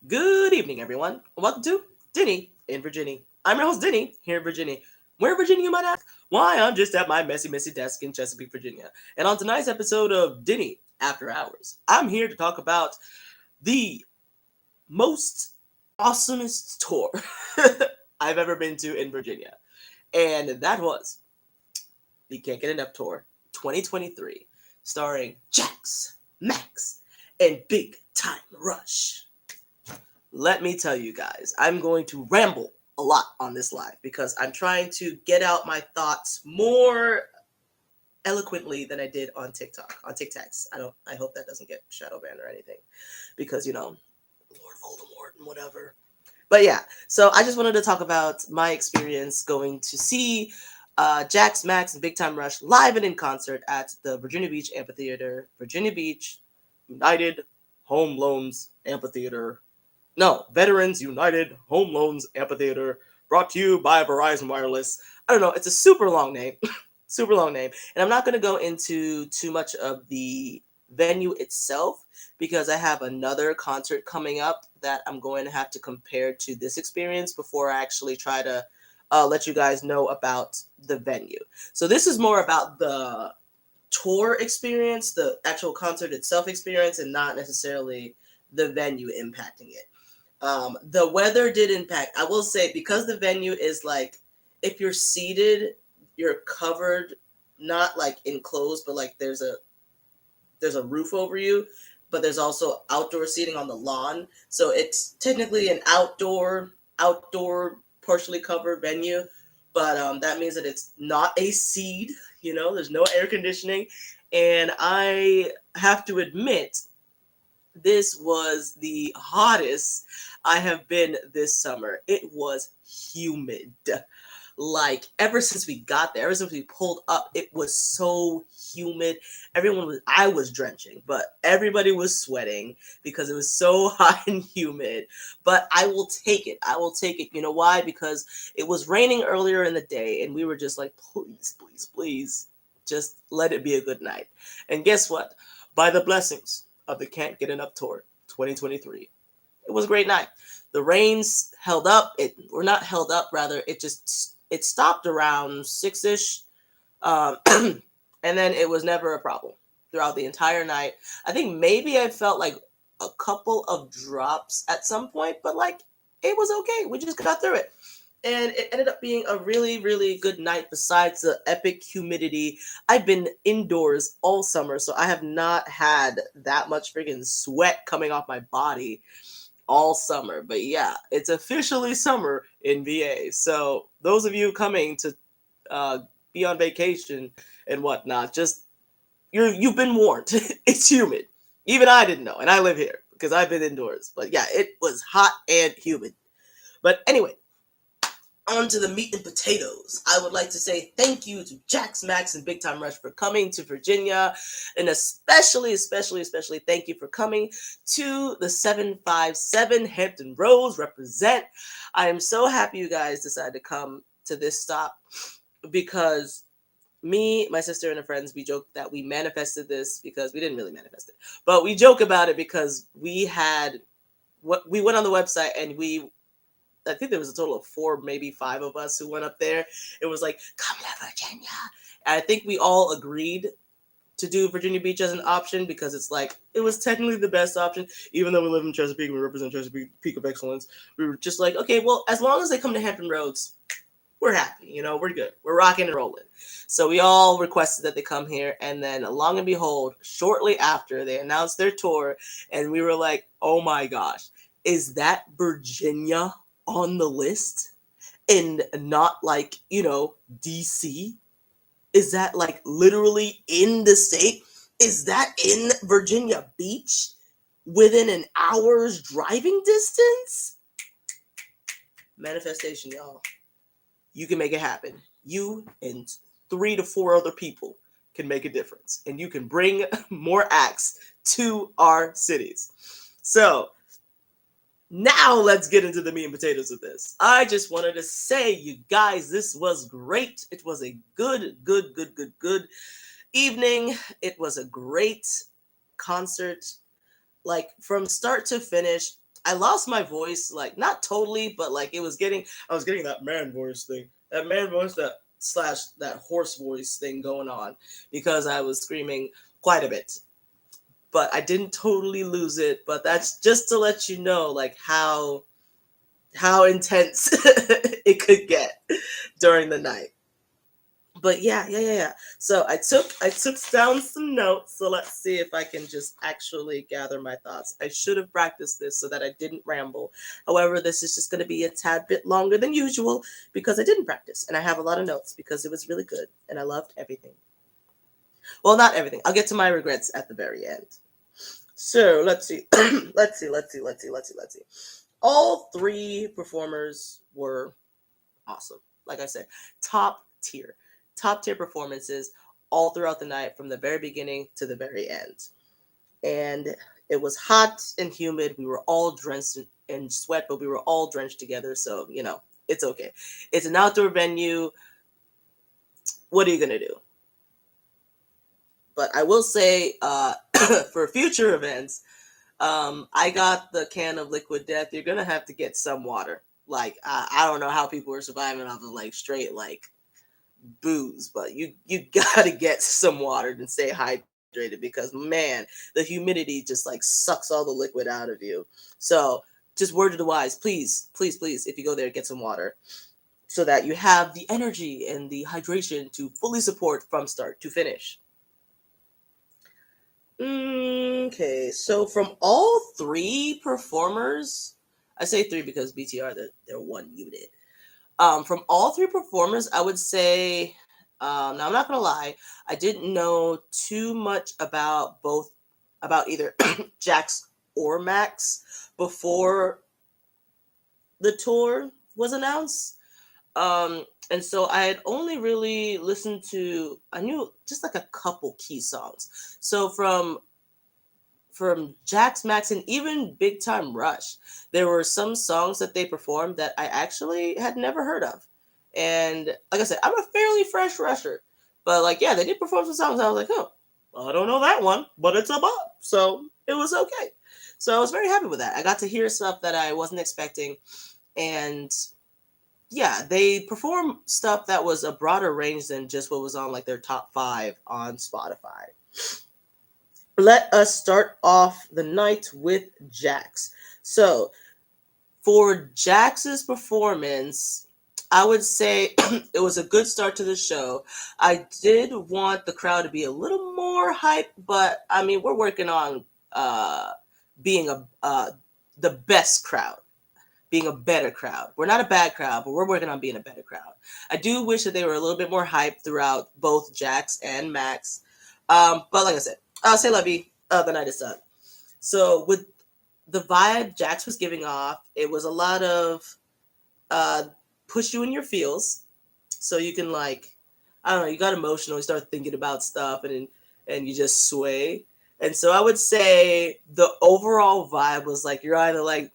Good evening, everyone. Welcome to Denny in Virginia. I'm your host, Denny, here in Virginia. Where in Virginia, you might ask? Why, I'm just at my messy desk in Chesapeake, Virginia. And on tonight's episode of Denny After Hours, I'm here to talk about the most awesomest tour I've ever been to in Virginia. And that was the Can't Get Enough Tour 2023, starring Jax, Max, and Big Time Rush. Let me tell you guys, I'm going to ramble a lot on this live because I'm trying to get out my thoughts more eloquently than I did on TikTok, on TikToks. I hope that doesn't get shadow banned or anything because, Lord Voldemort and whatever. But yeah, so I just wanted to talk about my experience going to see Jax, Max, and Big Time Rush live and in concert at the Virginia Beach Amphitheater, Virginia Beach United Home Loans Amphitheater. No, Veterans United Home Loans Amphitheater, brought to you by Verizon Wireless. I don't know, it's a super long name. Super long name. And I'm not going to go into too much of the venue itself because I have another concert coming up that I'm going to have to compare to this experience before I actually try to let you guys know about the venue. So this is more about the tour experience, the actual concert itself experience, and not necessarily the venue impacting it. The weather did impact. I will say because the venue is like, if you're seated, you're covered, not like enclosed, but like there's a roof over you, but there's also outdoor seating on the lawn. So it's technically an outdoor partially covered venue, but that means that it's not AC. There's no air conditioning, and I have to admit this was the hottest I have been this summer. It was humid. Like ever since we got there, ever since we pulled up, it was so humid. I was drenching, but everybody was sweating because it was so hot and humid. But I will take it. I will take it. You know why? Because it was raining earlier in the day and we were just like, please, please, please, just let it be a good night. And guess what? By the blessings of the Can't Get Enough Tour 2023, it was a great night. The rains held up. Or not held up, rather. It stopped around 6ish, and then it was never a problem throughout the entire night. I think maybe I felt like a couple of drops at some point, but like it was okay. We just got through it. And it ended up being a really, really good night besides the epic humidity. I've been indoors all summer, so I have not had that much freaking sweat coming off my body all summer. But yeah, it's officially summer in VA. So those of you coming to uh, be on vacation and whatnot, just you've been warned. It's humid. Even I didn't know, and I live here because I've been indoors. But yeah, it was hot and humid. But anyway, on to the meat and potatoes. I would like to say thank you to Jax, Max, and Big Time Rush for coming to Virginia. And especially thank you for coming to the 757 Hampton Roads represent. I am so happy you guys decided to come to this stop because me, my sister, and her friends, we joke that we manifested this because we didn't really manifest it, but we joke about it because we went on the website and I think there was a total of 4, maybe 5 of us who went up there. It was like, come to Virginia. And I think we all agreed to do Virginia Beach as an option because it's like, it was technically the best option. Even though we live in Chesapeake and we represent Chesapeake, Peak of Excellence, we were just like, okay, well, as long as they come to Hampton Roads, we're happy. We're good. We're rocking and rolling. So we all requested that they come here. And then, long and behold, shortly after, they announced their tour. And we were like, oh my gosh, is that Virginia on the list and not like, DC? Is that like literally in the state? Is that in Virginia Beach within an hour's driving distance? Manifestation, y'all. You can make it happen. You and 3 to 4 other people can make a difference, and you can bring more acts to our cities. So now let's get into the meat and potatoes of this. I just wanted to say, you guys, this was great. It was a good evening. It was a great concert. Like from start to finish, I lost my voice, like not totally, but like I was getting that man voice thing, that slash that hoarse voice thing going on because I was screaming quite a bit. But I didn't totally lose it. But that's just to let you know, like how intense it could get during the night. But yeah. So I took down some notes. So let's see if I can just actually gather my thoughts. I should have practiced this so that I didn't ramble. However, this is just going to be a tad bit longer than usual because I didn't practice and I have a lot of notes because it was really good and I loved everything. Well, not everything. I'll get to my regrets at the very end. So let's see. Let's see. All three performers were awesome. Like I said, top tier, top tier performances all throughout the night from the very beginning to the very end. And it was hot and humid. We were all drenched in sweat, but we were all drenched together. So, it's okay. It's an outdoor venue. What are you going to do? But I will say, for future events, I got the can of liquid death. You're gonna have to get some water. Like I don't know how people are surviving off of like straight like booze, but you gotta get some water and stay hydrated because man, the humidity just like sucks all the liquid out of you. So just word to the wise, please, if you go there, get some water so that you have the energy and the hydration to fully support from start to finish. Okay, so from all three performers, I say three because BTR they're one unit. From all three performers, I would say, now I'm not gonna lie, I didn't know too much about either Jax or Max before the tour was announced. And so I had only really listened to, I knew just like a couple key songs. So from Jax, Max, and even Big Time Rush, there were some songs that they performed that I actually had never heard of. And like I said, I'm a fairly fresh rusher. But like, yeah, they did perform some songs. I was like, oh, well, I don't know that one, but it's a bop. So it was okay. So I was very happy with that. I got to hear stuff that I wasn't expecting. And yeah, they performed stuff that was a broader range than just what was on like their top five on Spotify. Let us start off the night with Jax. So, for Jax's performance, I would say it was a good start to the show. I did want the crowd to be a little more hype, but I mean, we're working on being the best crowd, being a better crowd. We're not a bad crowd, but we're working on being a better crowd. I do wish that they were a little bit more hyped throughout both Jax and Max. But like I said, I'll say Levy, the night is done. So with the vibe Jax was giving off, it was a lot of uh, push you in your feels. So you can like, I don't know, you got emotional, you start thinking about stuff and you just sway. And so I would say the overall vibe was like you're either like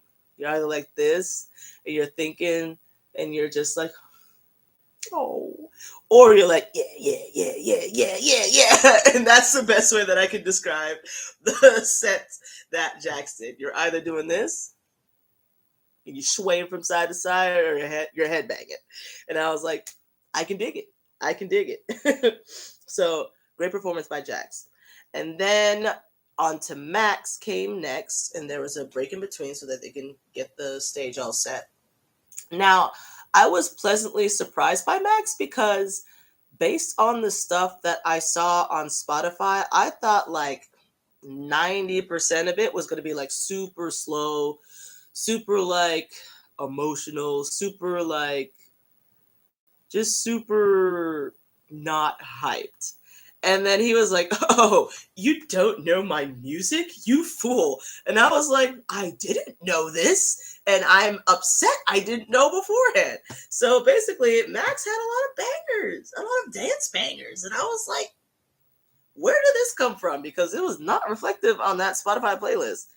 this and you're thinking and you're just like, oh, or you're like, yeah. And that's the best way that I can describe the sets that Jax did. You're either doing this and you're swaying from side to side or your head banging. And I was like, I can dig it. I can dig it. So great performance by Jax. And then on to Max came next, and there was a break in between so that they can get the stage all set. Now, I was pleasantly surprised by Max because based on the stuff that I saw on Spotify, I thought like 90% of it was going to be like super slow, super like emotional, super like just super not hyped. And then he was like, "Oh, you don't know my music? You fool." And I was like, "I didn't know this. And I'm upset I didn't know beforehand." So basically, Max had a lot of bangers, a lot of dance bangers. And I was like, where did this come from? Because it was not reflective on that Spotify playlist,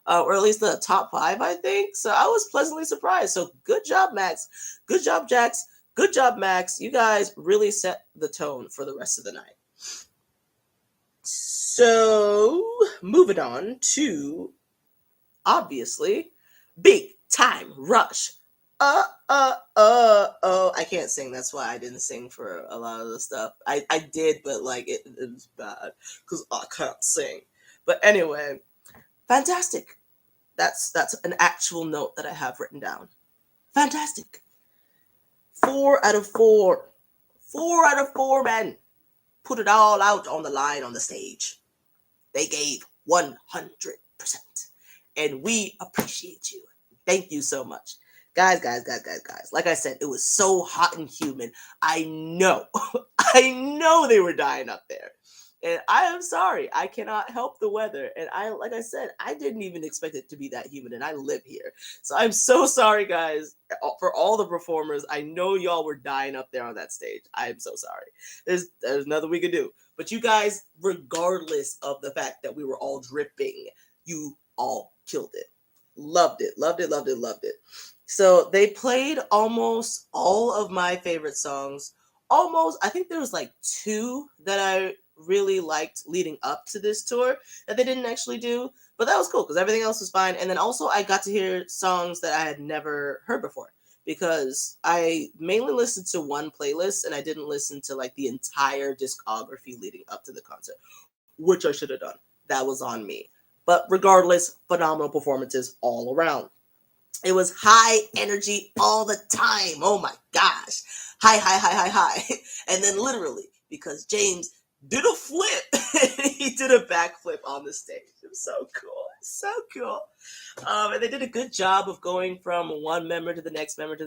or at least the top five, I think. So I was pleasantly surprised. So good job, Max. Good job, Jax. Good job, Max. You guys really set the tone for the rest of the night. So moving on to, obviously, Big Time Rush. I can't sing. That's why I didn't sing for a lot of the stuff. I did, but like it was bad because I can't sing. But anyway, fantastic. That's an actual note that I have written down. Fantastic. 4 out of 4. 4 out of 4 men put it all out on the line on the stage. They gave 100%. And we appreciate you. Thank you so much. Guys. Like I said, it was so hot and humid. I know. I know they were dying up there. And I am sorry. I cannot help the weather. And like I said, I didn't even expect it to be that humid. And I live here. So I'm so sorry, guys, for all the performers. I know y'all were dying up there on that stage. I am so sorry. There's nothing we could do. But you guys, regardless of the fact that we were all dripping, you all killed it. Loved it. So they played almost all of my favorite songs. Almost, I think there was like 2 that I really liked leading up to this tour that they didn't actually do, but that was cool because everything else was fine. And then also I got to hear songs that I had never heard before because I mainly listened to one playlist and I didn't listen to like the entire discography leading up to the concert, which I should have done. That was on me. But regardless, phenomenal performances all around. It was high energy all the time. Oh my gosh. High. And then literally, because James did a flip, he did a backflip on the stage. It was so cool. And they did a good job of going from one member to the next member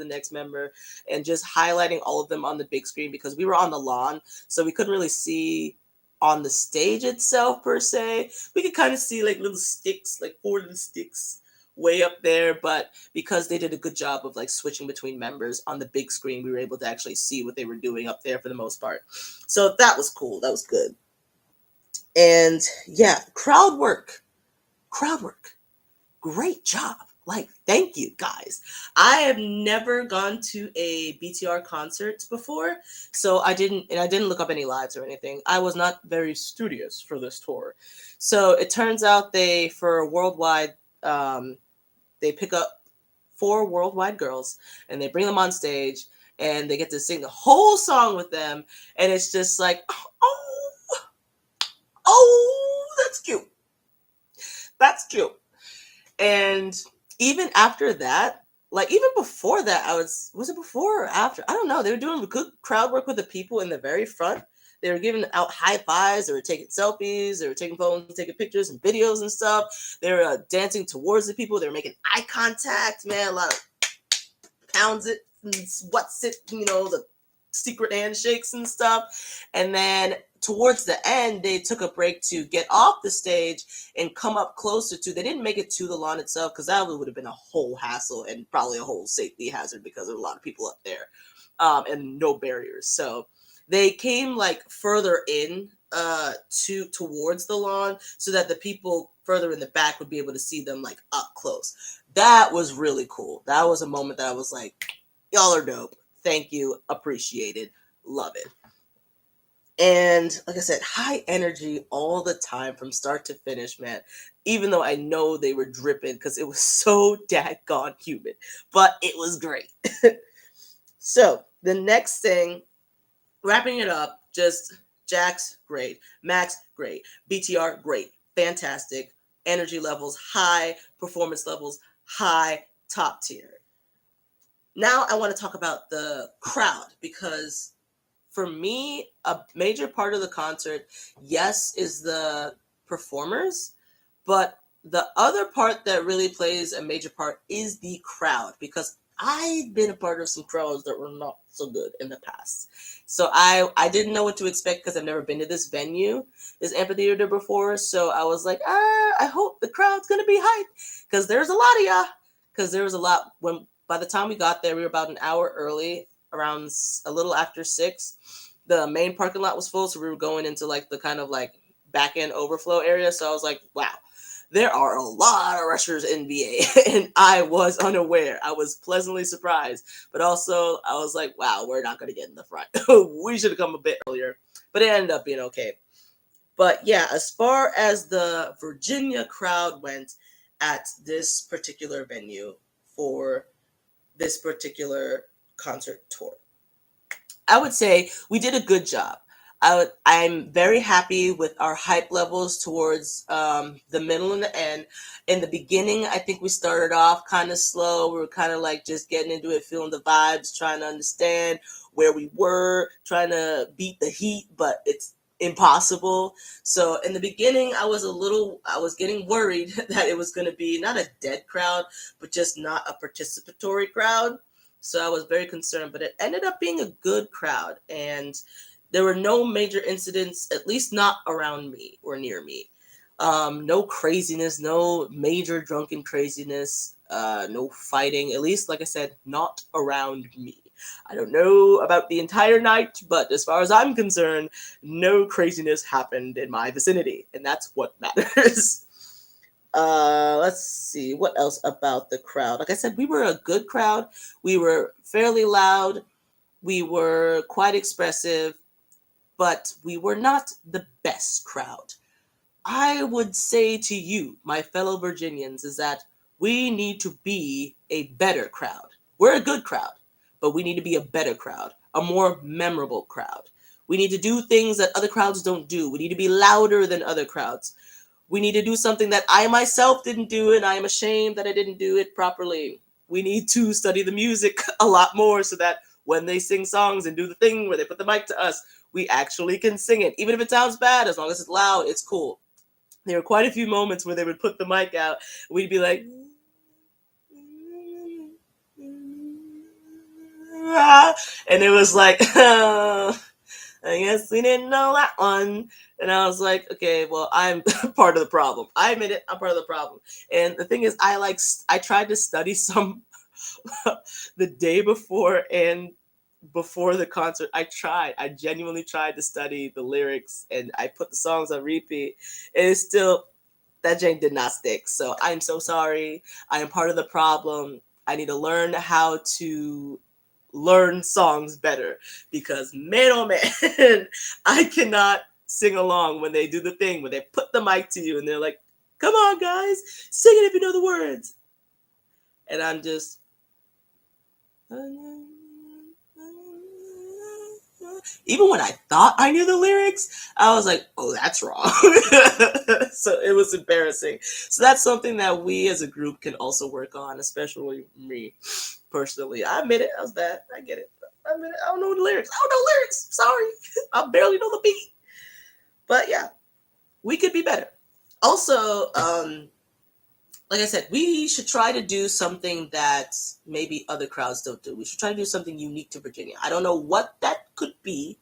and just highlighting all of them on the big screen because we were on the lawn, so we couldn't really see on the stage itself per se. We could kind of see like little sticks, like 4 little sticks way up there, but because they did a good job of like switching between members on the big screen, we were able to actually see what they were doing up there for the most part. So that was cool. That was good. And yeah, crowd work. Great job. Like, thank you guys. I have never gone to a BTR concert before, so I didn't look up any lives or anything. I was not very studious for this tour. So it turns out for worldwide, they pick up 4 worldwide girls and they bring them on stage and they get to sing the whole song with them. And it's just like, oh, that's cute. And even after that, like even before that, was it before or after? I don't know. They were doing good crowd work with the people in the very front. They were giving out high fives. They were taking selfies. They were taking phones, taking pictures and videos and stuff. They were dancing towards the people. They were making eye contact, man. A lot of pounds it and what's it, the secret handshakes and stuff. And then towards the end, they took a break to get off the stage and come up closer they didn't make it to the lawn itself because that would have been a whole hassle and probably a whole safety hazard because there were a lot of people up there and no barriers. So they came like further in towards the lawn so that the people further in the back would be able to see them like up close. That was really cool. That was a moment that I was like, y'all are dope. Thank you. Appreciated. Love it. And like I said, high energy all the time from start to finish, man. Even though I know they were dripping because it was so daggone humid. But it was great. So the next thing, wrapping it up, just Jax, great. Max, great. BTR, great. Fantastic. Energy levels high. Performance levels high. Top tier. Now I want to talk about the crowd because for me, a major part of the concert, yes, is the performers, but the other part that really plays a major part is the crowd because I've been a part of some crowds that were not so good in the past. So I didn't know what to expect because I've never been to this venue, this amphitheater before. So I was like, I hope the crowd's going to be hyped because there's a lot of y'all. Because there was a lot by the time we got there, we were about an hour early, around a little after 6. The main parking lot was full, so we were going into like the kind of like back end overflow area. So I was like, wow, there are a lot of rushers in VA, and I was unaware. I was pleasantly surprised, but also I was like, wow, we're not going to get in the front. We should have come a bit earlier, but it ended up being okay. But yeah, as far as the Virginia crowd went, at this particular venue for this particular concert tour. I would say we did a good job. I'm very happy with our hype levels towards the middle and the end. In the beginning, I think we started off kind of slow. We were kind of like just getting into it, feeling the vibes, trying to understand where we were, trying to beat the heat, but it's impossible. So in the beginning, I was getting worried that it was going to be not a dead crowd, but just not a participatory crowd. So I was very concerned, but it ended up being a good crowd, and there were no major incidents, at least not around me or near me. No craziness, no major drunken craziness, no fighting, at least, like I said, not around me. I don't know about the entire night, but as far as I'm concerned, no craziness happened in my vicinity, and that's what matters. Let's see what else about the crowd. Like I said, we were a good crowd. We were fairly loud. We were quite expressive, but we were not the best crowd. I would say to you, my fellow Virginians, is that we need to be a better crowd. We're a good crowd, but we need to be a better crowd, a more memorable crowd. We need to do things that other crowds don't do. We need to be louder than other crowds. We need to do something that I myself didn't do, and I am ashamed that I didn't do it properly. We need to study the music a lot more so that when they sing songs and do the thing where they put the mic to us, we actually can sing it. Even if it sounds bad, as long as it's loud, it's cool. There were quite a few moments where they would put the mic out. We'd be like, and it was like, I guess we didn't know that one. And I was like, okay, well, I'm part of the problem. I admit it, I'm part of the problem. And the thing is, I tried to study some the day before and before the concert. I genuinely tried to study the lyrics, and I put the songs on repeat. And it's still, that jank did not stick. So I'm so sorry. I am part of the problem. I need to learn how to learn songs better, because man, oh man, I cannot sing along when they do the thing where they put the mic to you and they're like, come on guys, sing it if you know the words. And I'm just, even when I thought I knew the lyrics, I was like, oh, that's wrong. So it was embarrassing. So that's something that we as a group can also work on, especially me personally. I admit it, I was bad. I get it. I admit it. I don't know the lyrics. I don't know lyrics. Sorry. I barely know the beat. But yeah, we could be better. Also, like I said, we should try to do something that maybe other crowds don't do. We should try to do something unique to Virginia. I don't know what that could be,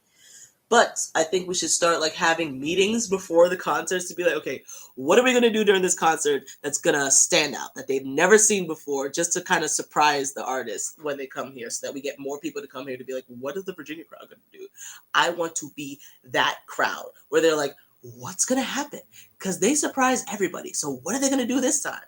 but I think we should start like having meetings before the concerts to be like, okay, what are we going to do during this concert that's going to stand out, that they've never seen before, just to kind of surprise the artists when they come here, so that we get more people to come here to be like, what is the Virginia crowd going to do? I want to be that crowd where they're like, what's going to happen? Because they surprise everybody. So what are they going to do this time?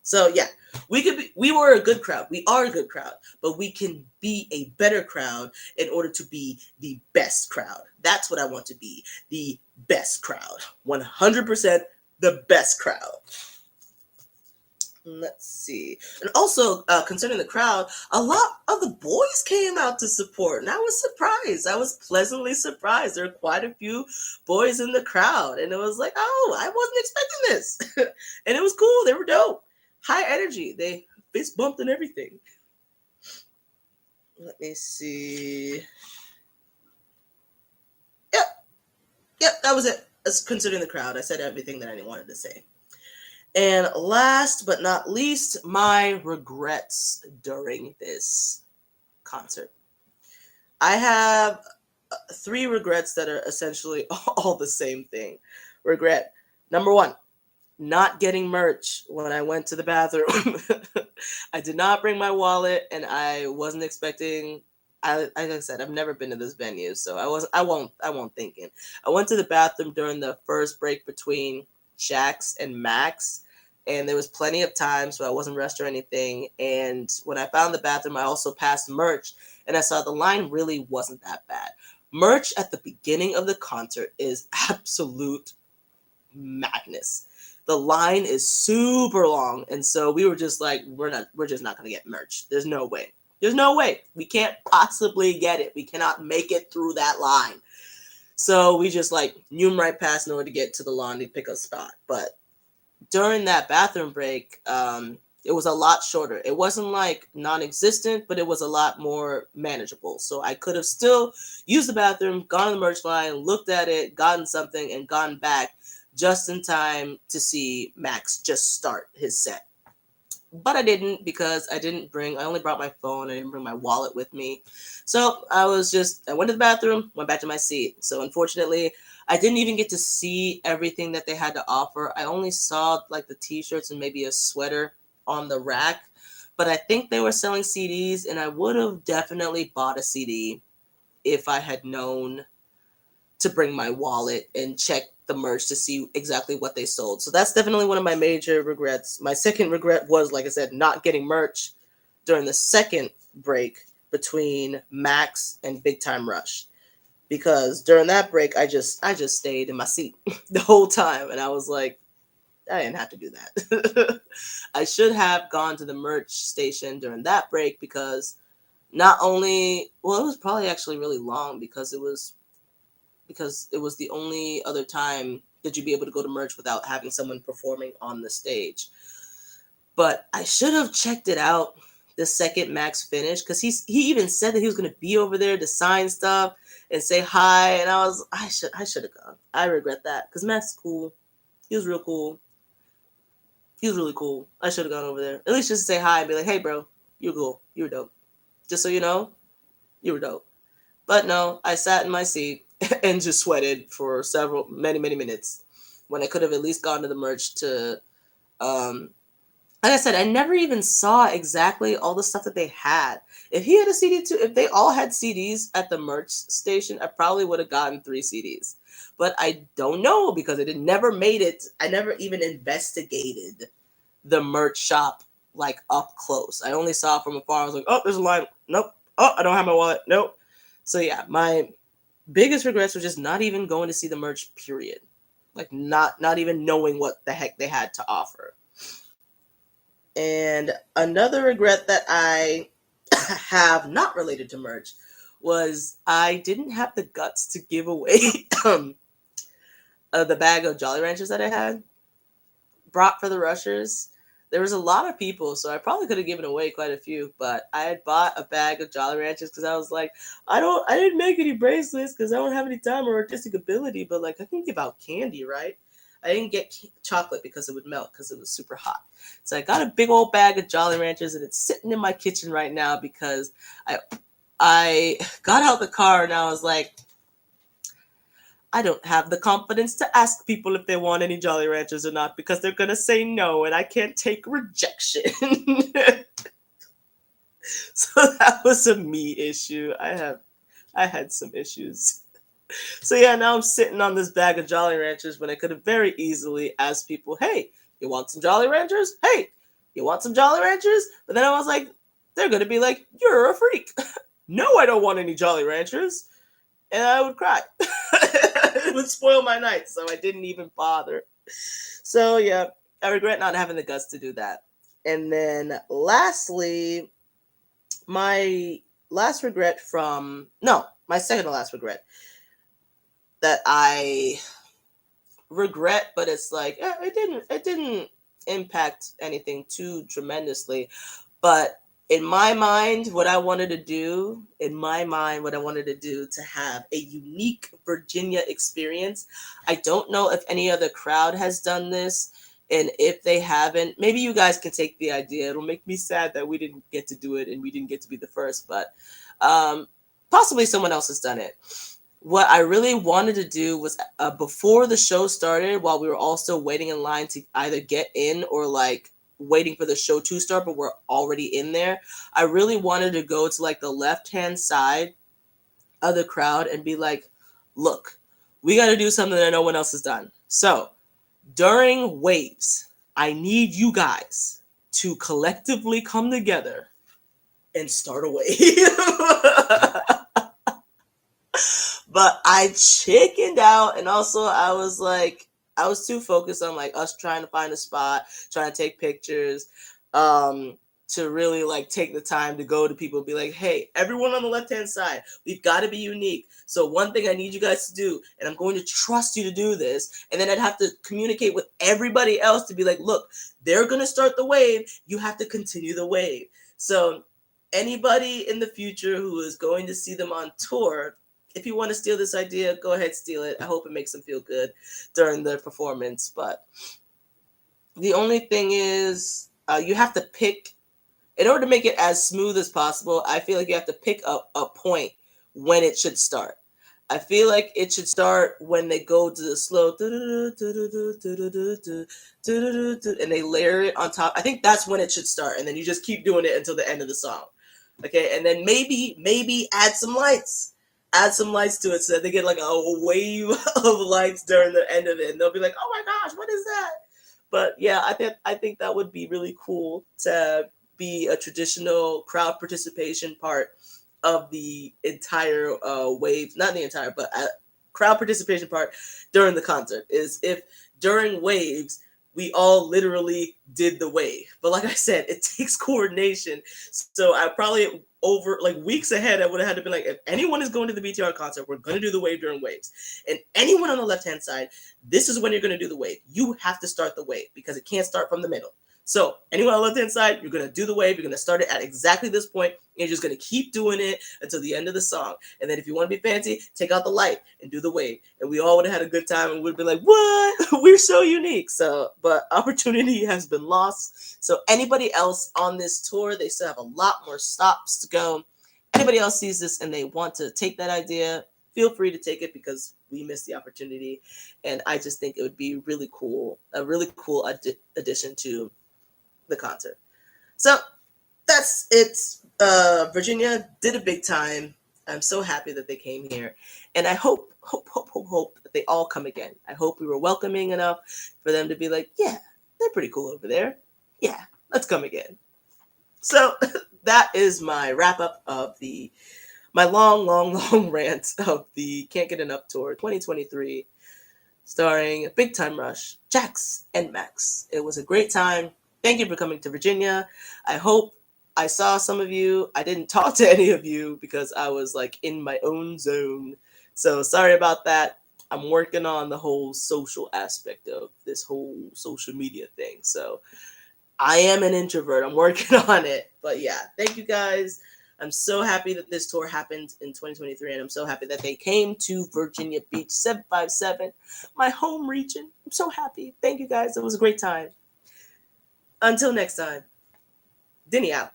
So yeah, we were a good crowd. We are a good crowd, but we can be a better crowd in order to be the best crowd. That's what I want to be, the best crowd. 100% the best crowd. Let's see. And also, concerning the crowd, a lot of the boys came out to support, and I was surprised. I was pleasantly surprised. There were quite a few boys in the crowd, and it was like, oh, I wasn't expecting this. And it was cool. They were dope. High energy. They fist bumped and everything. Let me see. Yep, that was it. As considering the crowd, I said everything that I wanted to say. And last but not least, my regrets during this concert. I have 3 regrets that are essentially all the same thing. Regret number 1, not getting merch when I went to the bathroom. I did not bring my wallet, and I wasn't expecting. Like I said, I've never been to this venue, so I won't thinking. I went to the bathroom during the first break between Shaq's and Max, and there was plenty of time, so I wasn't rushed or anything. And when I found the bathroom, I also passed merch, and I saw the line really wasn't that bad. Merch at the beginning of the concert is absolute madness. the line is super long. And so we were just like, we're just not going to get merch. There's no way. There's no way. We can't possibly get it. We cannot make it through that line. So we just like knew right past in order to get to the lawn to pick a spot. But during that bathroom break, it was a lot shorter. It wasn't like non-existent, but it was a lot more manageable. So I could have still used the bathroom, gone to the merch line, looked at it, gotten something, and gone back just in time to see Max just start his set. But I didn't, because I only brought my phone. I didn't bring my wallet with me. So I went to the bathroom, went back to my seat. So unfortunately, I didn't even get to see everything that they had to offer. I only saw like the t-shirts and maybe a sweater on the rack. But I think they were selling CDs, and I would have definitely bought a CD if I had known to bring my wallet and check the merch to see exactly what they sold. So that's definitely one of my major regrets. My second regret was, like I said, not getting merch during the second break between Max and Big Time Rush. Because during that break, I just stayed in my seat the whole time. And I was like, I didn't have to do that. I should have gone to the merch station during that break, because not only, well, it was probably actually really long, because it was the only other time that you'd be able to go to merch without having someone performing on the stage. But I should have checked it out the second Max finished, because he even said that he was going to be over there to sign stuff and say hi, and I should have gone. I regret that, because Max is cool. He was real cool. He was really cool. I should have gone over there, at least just to say hi and be like, hey bro, you're cool, you were dope. Just so you know, you were dope. But no, I sat in my seat and just sweated for many minutes, when I could have at least gone to the merch to, like I said, I never even saw exactly all the stuff that they had. If he had a CD too, if they all had CDs at the merch station, I probably would have gotten 3 CDs. But I don't know, because I never made it. I never even investigated the merch shop like up close. I only saw it from afar. I was like, oh, there's a line. Nope. Oh, I don't have my wallet. Nope. So yeah, my biggest regrets were just not even going to see the merch, period. Like not even knowing what the heck they had to offer. And another regret that I have, not related to merch, was I didn't have the guts to give away the bag of Jolly Ranchers that I had brought for the Rushers. There was a lot of people, so I probably could have given away quite a few, but I had bought a bag of Jolly Ranchers because I was like, I didn't make any bracelets because I don't have any time or artistic ability, but like I can give out candy, right? I didn't get chocolate because it would melt because it was super hot. So I got a big old bag of Jolly Ranchers, and it's sitting in my kitchen right now because I got out the car and I was like, I don't have the confidence to ask people if they want any Jolly Ranchers or not, because they're going to say no, and I can't take rejection. So that was a me issue. I had some issues. So yeah, now I'm sitting on this bag of Jolly Ranchers when I could have very easily asked people, hey, you want some Jolly Ranchers? Hey, you want some Jolly Ranchers? But then I was like, they're going to be like, you're a freak. No, I don't want any Jolly Ranchers. And I would cry. It would spoil my night, so I didn't even bother. So yeah, I regret not having the guts to do that. And then lastly, my second to last regret that I regret, but it's like it didn't impact anything too tremendously. But in my mind, what I wanted to do to have a unique Virginia experience. I don't know if any other crowd has done this. And if they haven't, maybe you guys can take the idea. It'll make me sad that we didn't get to do it and we didn't get to be the first, but possibly someone else has done it. What I really wanted to do was before the show started, while we were all still waiting in line to either get in or like waiting for the show to start, but we're already in there. I really wanted to go to like the left-hand side of the crowd and be like, look, we got to do something that no one else has done. So during waves, I need you guys to collectively come together and start a wave. But I chickened out, and also I was like, I was too focused on like us trying to find a spot, trying to take pictures, um, to really like take the time to go to people and be like, hey, everyone on the left hand side, we've got to be unique. So one thing I need you guys to do, and I'm going to trust you to do this, and then I'd have to communicate with everybody else to be like, look, they're gonna start the wave. You have to continue the wave. So anybody in the future who is going to see them on tour, if you want to steal this idea, go ahead, steal it. I hope it makes them feel good during their performance. But the only thing is, you have to pick, in order to make it as smooth as possible, I feel like you have to pick a point when it should start. I feel like it should start when they go to the slow and they layer it on top. I think that's when it should start, and then you just keep doing it until the end of the song. Okay, and then maybe add some lights. Add some lights to it so that they get like a wave of lights during the end of it, and they'll be like, "Oh my gosh, what is that?" But yeah, I think that would be really cool to be a traditional crowd participation part of the entire wave, not the entire, but crowd participation part during the concert is if during waves we all literally did the wave. But like I said, it takes coordination. So I probably over like weeks ahead, I would have had to be like, if anyone is going to the BTR concert, we're going to do the wave during waves. And anyone on the left hand side, this is when you're going to do the wave. You have to start the wave because it can't start from the middle. So anyone on the left hand side, you're going to do the wave. You're going to start it at exactly this point, and you're just going to keep doing it until the end of the song. And then if you want to be fancy, take out the light and do the wave. And we all would have had a good time and would be like, what? We're so unique. So, but opportunity has been lost. So anybody else on this tour, they still have a lot more stops to go. Anybody else sees this and they want to take that idea, feel free to take it because we missed the opportunity. And I just think it would be really cool, a really cool addition to the concert. So that's it. Virginia did a big time. I'm so happy that they came here, and I hope that they all come again. I hope we were welcoming enough for them to be like, yeah, they're pretty cool over there. Yeah, let's come again. So that is my wrap up of my long rant of the Can't Get Enough Tour 2023, starring Big Time Rush, Jax, and Max. It was a great time. Thank you for coming to Virginia. I hope I saw some of you. I didn't talk to any of you because I was like in my own zone. So sorry about that. I'm working on the whole social aspect of this whole social media thing. So I am an introvert. I'm working on it. But yeah, thank you guys. I'm so happy that this tour happened in 2023, and I'm so happy that they came to Virginia Beach 757, my home region. I'm so happy. Thank you guys. It was a great time. Until next time, Denny out.